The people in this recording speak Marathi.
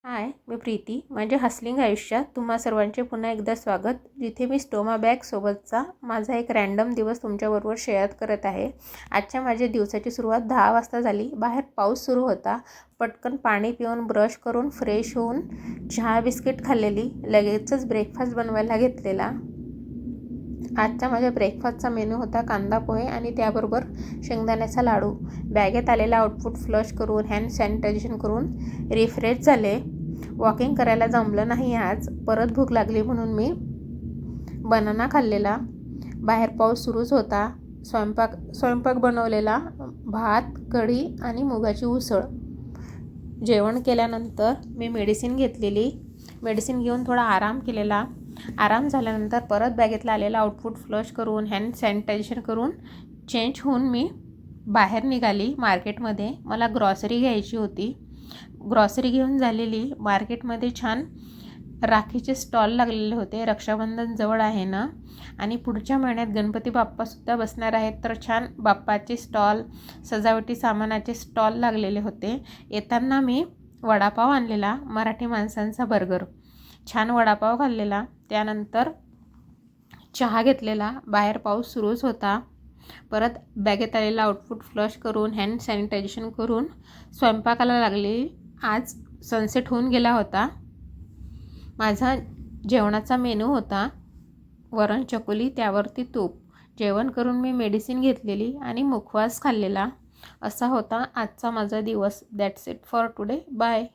हाय, मी प्रीती. माझ्या हसलिंग आयुष्यात तुम्हा सर्वांचे पुन्हा एकदा स्वागत. जिथे मी स्टोमा बॅगसोबतचा माझा एक रँडम दिवस तुमच्याबरोबर शेअर करत आहे. आजच्या माझ्या दिवसाची सुरुवात 10 वाजता झाली. बाहेर पाऊस सुरू होता. पटकन पाणी पिऊन ब्रश करून फ्रेश होऊन चहा बिस्किट खाल्लेली. लगेचच ब्रेकफास्ट बनवायला घेतलेला. आजचा माझ्या ब्रेकफास्टचा मेनू होता कांदा पोहे आणि त्याबरोबर शेंगदाण्याचा लाडू. बॅगेत आलेला आउटफिट फ्लश करून हँड सॅनिटायझेशन करून रिफ्रेश झाले. वॉकिंग करायला जमलं नाही आज. परत भूक लागली म्हणून मी बनाना खाल्लेला. बाहेर पाऊस सुरूच होता. स्वयंपाक बनवलेला भात, कढी आणि मुगाची उसळ. जेवण केल्यानंतर मी मेडिसिन घेतलेली. मेडिसिन घेऊन थोडा आराम केलेला. आराम झाल्यानंतर परत बॅगेतला आलेला आउटफिट फ्लश करून हँड सॅनिटायझेशन करून चेंज होऊन मी बाहेर निघाली मार्केटमध्ये. मला ग्रॉसरी घ्यायची होती. ग्रॉसरी घेऊन झालेली. मार्केटमध्ये छान राखीचे स्टॉल लागलेले होते. रक्षाबंधन जवळ आहे ना, आणि पुढच्या महिन्यात गणपती बाप्पासुद्धा बसणार आहेत. तर छान बाप्पाचे स्टॉल, सजावटी सामानाचे स्टॉल लागलेले होते. येताना मी वडापाव आणलेला, मराठी माणसांचा बर्गर. छान वडापाव खाल्लेला. त्यानंतर चहा घेतलेला. बाहेर पाऊस सुरूच होता. परत बॅगेत आलेला आउटफिट फ्लश करून हँड सॅनिटायझेशन करून स्वयंपाकाला लागली. आज सनसेट होऊन गेला होता. माझा जेवणाचा मेनू होता वरण चकुली, त्यावरती तूप. जेवण करून मी मेडिसिन घेतलेली आणि मुखवास खाल्लेला. असा होता आजचा माझा दिवस. That's it for today. Bye.